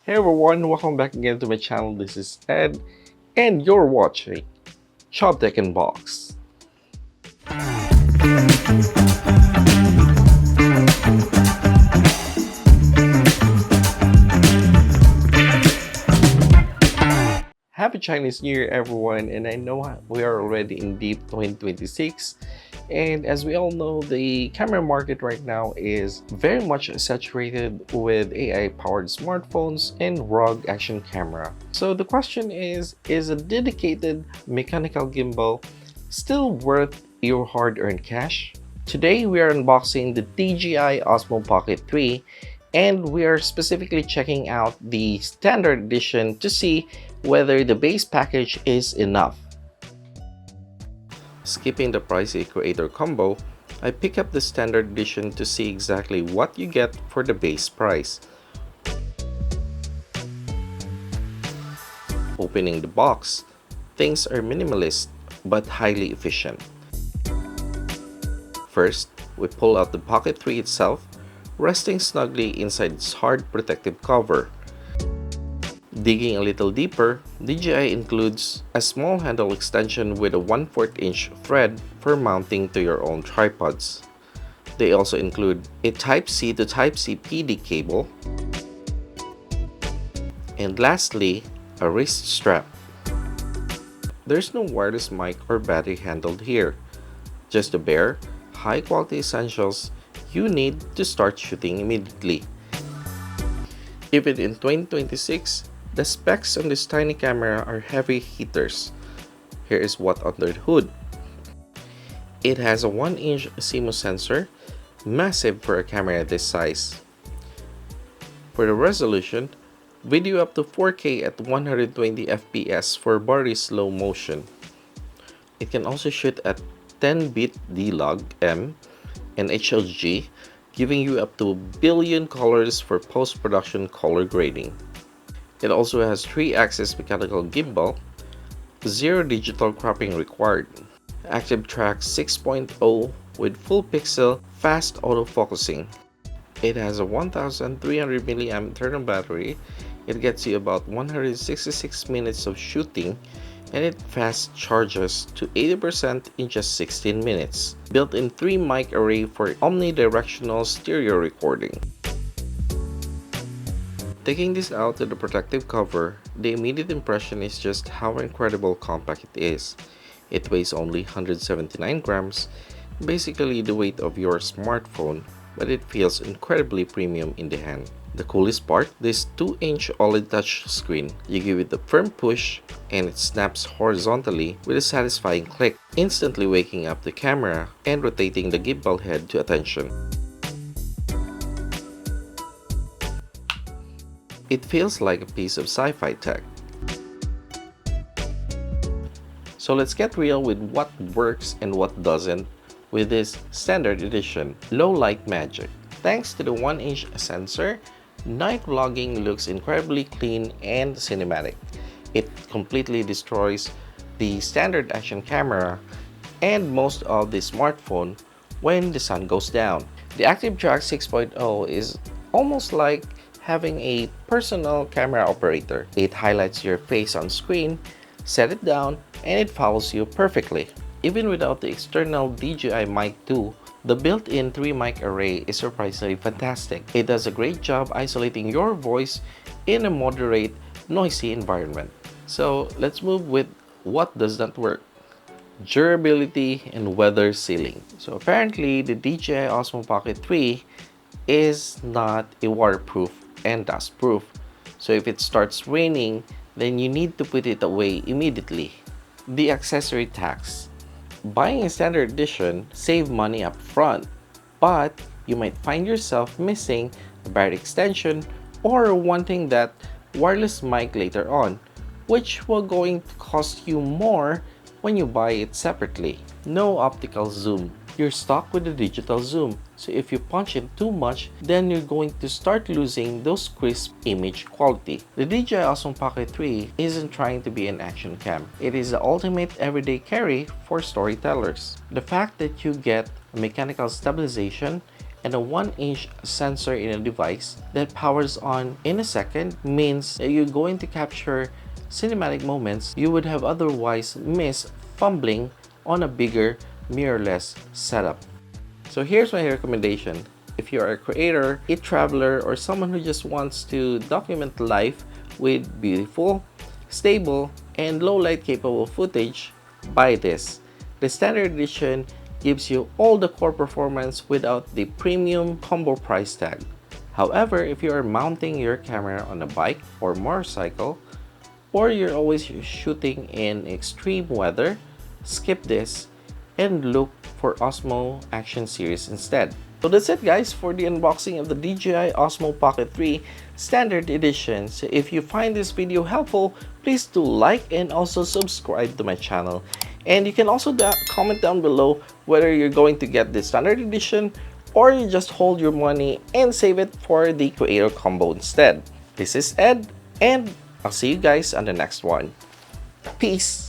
Hey everyone, welcome back again to my channel. This is Ed, and you're watching ChubTechUnbox. Happy Chinese New Year, everyone! And I know we are already in deep 2026. And as we all know, the camera market right now is very much saturated with AI-powered smartphones and RAW action camera. So the question is a dedicated mechanical gimbal still worth your hard-earned cash? Today we are unboxing the DJI Osmo Pocket 3, and we are specifically checking out the standard edition to see whether the base package is enough. Skipping the pricey creator combo, I pick up the standard edition to see exactly what you get for the base price. Opening the box, things are minimalist but highly efficient. First, we pull out the Pocket 3 itself, resting snugly inside its hard protective cover. Digging a little deeper, DJI includes a small handle extension with a 1/4 inch thread for mounting to your own tripods. They also include a Type-C to Type-C PD cable, and lastly, a wrist strap. There's no wireless mic or battery handled here, just the bare, high-quality essentials you need to start shooting immediately. Even in 2026, the specs on this tiny camera are heavy hitters. Here is what under the hood. It has a 1-inch CMOS sensor, massive for a camera this size. For the resolution, video up to 4K at 120 FPS for body slow motion. It can also shoot at 10-bit D-Log M and HLG, giving you up to a billion colors for post-production color grading. It also has 3-axis mechanical gimbal, 0 digital cropping required, Active Track 6.0 with full pixel fast autofocusing. It has a 1300 mAh internal battery. It gets you about 166 minutes of shooting, and it fast charges to 80% in just 16 minutes. Built-in 3-mic array for omnidirectional stereo recording. Taking this out to the protective cover, the immediate impression is just how incredible compact it is. It weighs only 179 grams, basically the weight of your smartphone, but it feels incredibly premium in the hand. The coolest part, this 2-inch OLED touch screen. You give it a firm push and it snaps horizontally with a satisfying click, instantly waking up the camera and rotating the gimbal head to attention. It feels like a piece of sci-fi tech. So let's get real with what works and what doesn't with this standard edition low light magic. Thanks to the 1-inch sensor, night vlogging looks incredibly clean and cinematic. It completely destroys the standard action camera and most of the smartphone when the sun goes down. The Active Track 6.0 is almost like having a personal camera operator. It highlights your face on screen, set it down, and it follows you perfectly. Even without the external DJI Mic 2, the built-in 3-mic array is surprisingly fantastic. It does a great job isolating your voice in a moderate, noisy environment. So let's move with what does not work. Durability and weather sealing. So apparently the DJI Osmo Pocket 3 is not a waterproof and dustproof. So if it starts raining, then you need to put it away immediately. The accessory tax. Buying a standard edition save money up front, but you might find yourself missing a battery extension or wanting that wireless mic later on, which will going to cost you more when you buy it separately. No optical zoom. You're stuck with the digital zoom. So if you punch in too much, then you're going to start losing those crisp image quality. The DJI Osmo Pocket 3 isn't trying to be an action cam. It is the ultimate everyday carry for storytellers. The fact that you get mechanical stabilization And a 1-inch sensor in a device that powers on in a second means that you're going to capture cinematic moments you would have otherwise missed fumbling on a bigger mirrorless setup. So here's my recommendation. If you are a creator, a traveler, or someone who just wants to document life with beautiful, stable, and low light capable footage, buy this. The standard edition gives you all the core performance without the premium combo price tag. However, if you are mounting your camera on a bike or motorcycle, or you're always shooting in extreme weather, skip this and look for Osmo Action Series instead. So that's it guys for the unboxing of the DJI Osmo Pocket 3 Standard Edition. So if you find this video helpful, please do like and also subscribe to my channel. And you can also comment down below whether you're going to get the Standard Edition or you just hold your money and save it for the Creator Combo instead. This is Ed and I'll see you guys on the next one. Peace!